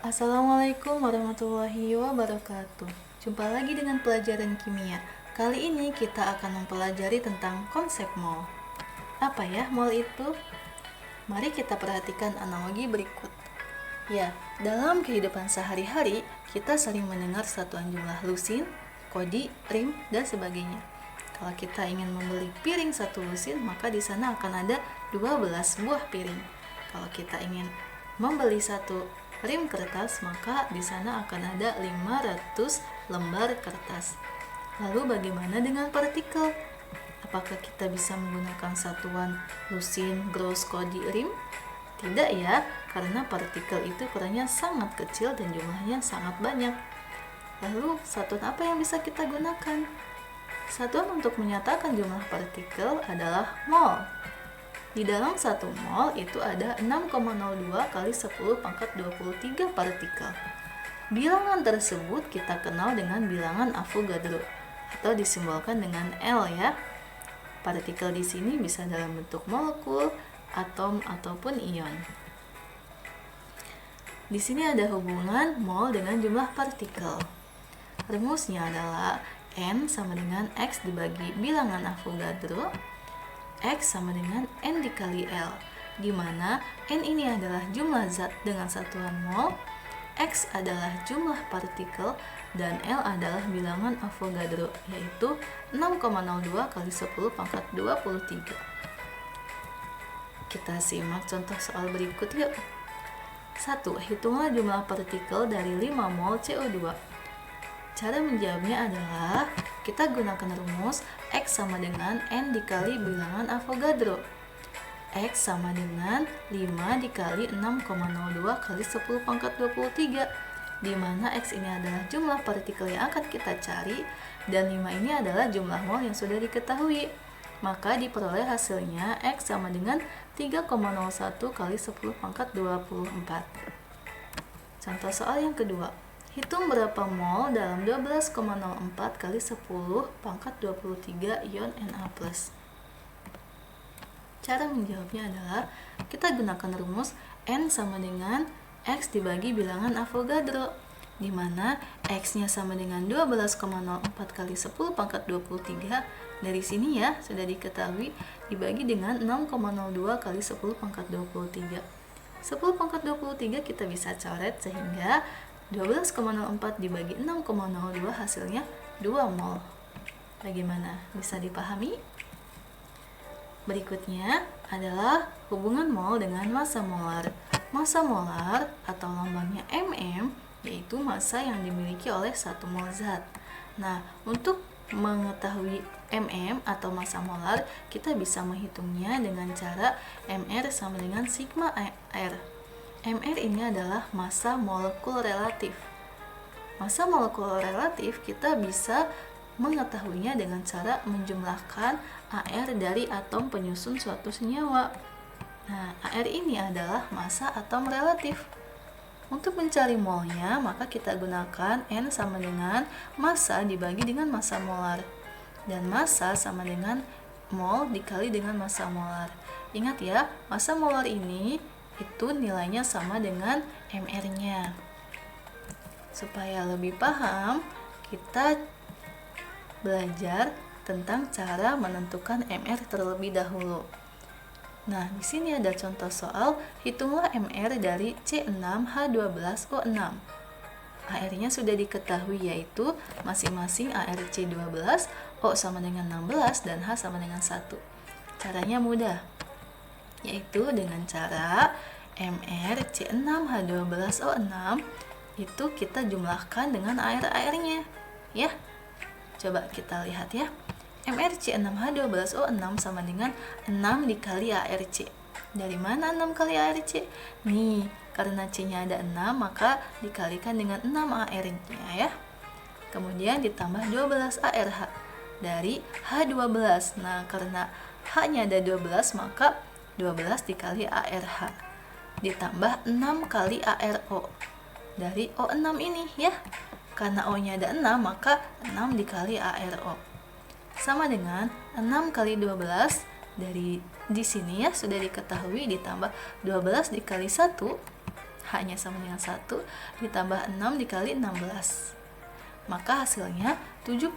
Assalamualaikum warahmatullahi wabarakatuh. Jumpa lagi dengan pelajaran kimia. Kali ini kita akan mempelajari tentang konsep mol. Apa ya mol itu? Mari kita perhatikan analogi berikut. Ya, dalam kehidupan sehari-hari, kita sering mendengar satuan jumlah lusin, kodi, rim, dan sebagainya. Kalau kita ingin membeli piring 1 lusin, maka di sana akan ada 12 buah piring. Kalau kita ingin membeli 1 rim kertas, maka di sana akan ada 500 lembar kertas. Lalu bagaimana dengan partikel? Apakah kita bisa menggunakan satuan lusin, gross, kodi, rim? Tidak ya, karena partikel itu ukurannya sangat kecil dan jumlahnya sangat banyak. Lalu satuan apa yang bisa kita gunakan? Satuan untuk menyatakan jumlah partikel adalah mol. Di dalam 1 mol itu ada 6,02 kali 10 pangkat 23 partikel. Bilangan tersebut kita kenal dengan bilangan Avogadro atau disimbolkan dengan L ya. Partikel di sini bisa dalam bentuk molekul, atom ataupun ion. Di sini ada hubungan mol dengan jumlah partikel. Rumusnya adalah N sama dengan X dibagi bilangan Avogadro, X sama dengan N dikali L, di mana N ini adalah jumlah zat dengan satuan mol, X adalah jumlah partikel, dan L adalah bilangan Avogadro, yaitu 6,02 kali 10 pangkat 23. Kita simak contoh soal berikut yuk. 1. Hitunglah jumlah partikel dari 5 mol CO2. Cara menjawabnya adalah kita gunakan rumus X sama dengan N dikali bilangan Avogadro. X sama dengan 5 dikali 6,02 kali 10 pangkat 23, di mana X ini adalah jumlah partikel yang akan kita cari dan 5 ini adalah jumlah mol yang sudah diketahui. Maka diperoleh hasilnya X sama dengan 3,01 kali 10 pangkat 24. Contoh soal yang kedua. Hitung berapa mol dalam 12,04 kali 10 pangkat 23 ion Na+. Cara menjawabnya adalah kita gunakan rumus N sama dengan X dibagi bilangan Avogadro, di mana X-nya sama dengan 12,04 kali 10 pangkat 23. Dari sini ya, sudah diketahui dibagi dengan 6,02 kali 10 pangkat 23. 10 pangkat 23 kita bisa coret sehingga 12,04 dibagi 6,02 hasilnya 2 mol. Bagaimana? Bisa dipahami? Berikutnya adalah hubungan mol dengan massa molar. Massa molar atau lambangnya mm, yaitu massa yang dimiliki oleh 1 mol zat. Nah, untuk mengetahui mm atau massa molar, kita bisa menghitungnya dengan cara mr sama dengan sigma r. Mr ini adalah massa molekul relatif. Massa molekul relatif kita bisa mengetahuinya dengan cara menjumlahkan Ar dari atom penyusun suatu senyawa. Nah, Ar ini adalah massa atom relatif. Untuk mencari molnya, maka kita gunakan N sama dengan massa dibagi dengan massa molar. Dan massa sama dengan mol dikali dengan massa molar. Ingat ya, massa molar ini itu nilainya sama dengan MR-nya. Supaya lebih paham, kita belajar tentang cara menentukan MR terlebih dahulu. Nah, di sini ada contoh soal, hitunglah MR dari C6H12O6. AR-nya sudah diketahui yaitu masing-masing ARC12, O sama dengan 16, dan H sama dengan 1. Caranya mudah, yaitu dengan cara MR C6H12O6 itu kita jumlahkan dengan AR-nya ya. Coba kita lihat ya. MR C6H12O6 sama dengan 6 dikali ARC. Dari mana 6 kali ARC? Nih, karena C-nya ada 6 maka dikalikan dengan 6 AR-nya ya. Kemudian ditambah 12 ARH dari H12. Nah, karena H-nya ada 12 maka 12 dikali ARH ditambah 6 kali ARO dari O6 ini ya. Karena O-nya ada 6 maka 6 dikali ARO sama dengan 6 kali 12 dari di sini ya sudah diketahui ditambah 12 dikali 1 H-nya sama dengan 1, ditambah 6 dikali 16. Maka hasilnya 72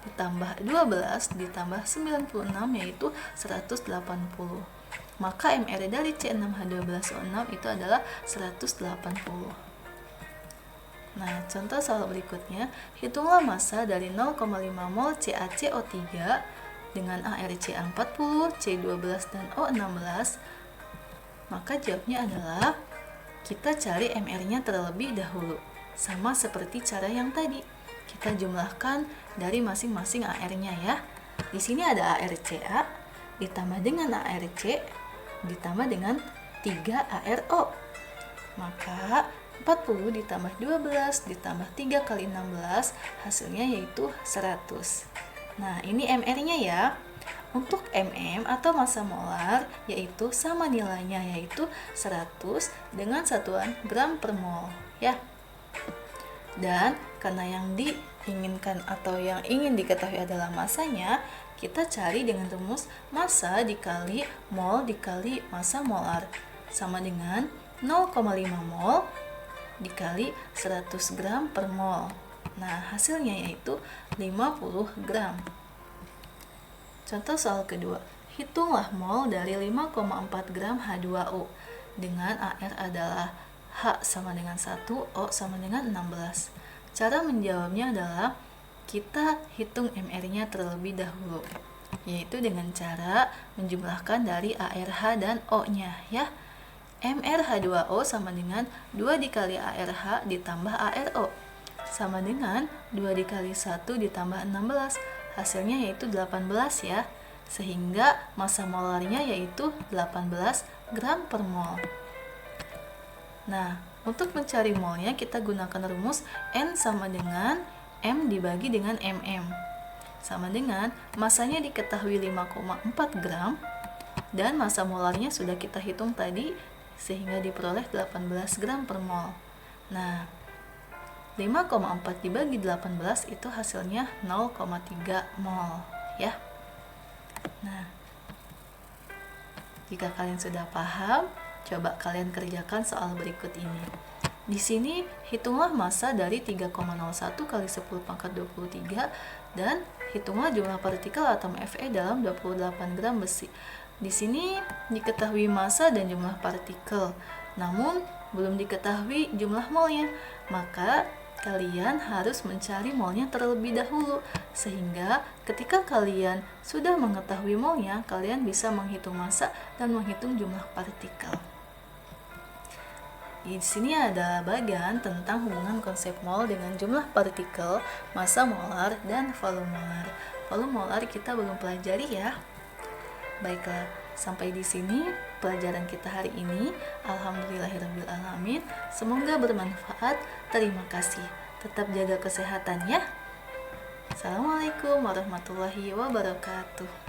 ditambah 12 ditambah 96 yaitu 180. Maka MR dari C6H12O6 itu adalah 180. Nah, contoh soal berikutnya, hitunglah massa dari 0,5 mol CaCO3 dengan ArCa40, C12 dan O16. Maka jawabnya adalah kita cari MR-nya terlebih dahulu. Sama seperti cara yang tadi. Kita jumlahkan dari masing-masing AR-nya ya. Di sini ada ArCa ditambah dengan ArC ditambah dengan 3 ArO. Maka 40 ditambah 12 ditambah 3 kali 16 hasilnya yaitu 100. Nah, ini MR-nya ya. Untuk mm atau massa molar yaitu sama nilainya yaitu 100 dengan satuan gram per mol ya. Dan karena yang diinginkan atau yang ingin diketahui adalah massanya, kita cari dengan rumus massa dikali mol dikali massa molar sama dengan 0,5 mol dikali 100 gram per mol. Nah, hasilnya yaitu 50 gram. Contoh soal kedua, hitunglah mol dari 5,4 gram H2O dengan AR adalah H sama dengan 1, O sama dengan 16. Cara menjawabnya adalah kita hitung MR-nya terlebih dahulu, yaitu dengan cara menjumlahkan dari ARH dan O-nya ya. MrH2O sama dengan 2 dikali ARH ditambah ARO sama dengan 2 dikali 1 ditambah 16, hasilnya yaitu 18 ya, sehingga massa molarnya yaitu 18 gram per mol. Nah, untuk mencari molnya kita gunakan rumus N sama dengan M dibagi dengan mm, sama dengan massanya diketahui 5,4 gram dan massa molarnya sudah kita hitung tadi sehingga diperoleh 18 gram per mol. Nah, 5,4 dibagi 18 itu hasilnya 0,3 mol ya. Nah, jika kalian sudah paham, coba kalian kerjakan soal berikut ini. Di sini hitunglah massa dari 3,01 kali 10 pangkat 23 dan hitunglah jumlah partikel atom Fe dalam 28 gram besi. Di sini diketahui massa dan jumlah partikel, namun belum diketahui jumlah molnya. Maka kalian harus mencari molnya terlebih dahulu, sehingga ketika kalian sudah mengetahui molnya, kalian bisa menghitung massa dan menghitung jumlah partikel. Di sini ada bagian tentang hubungan konsep mol dengan jumlah partikel, massa molar, dan volume molar. Volume molar kita belum pelajari ya. Baiklah, sampai di sini pelajaran kita hari ini. Alhamdulillahirabbil alamin. Semoga bermanfaat. Terima kasih. Tetap jaga kesehatan ya. Assalamualaikum warahmatullahi wabarakatuh.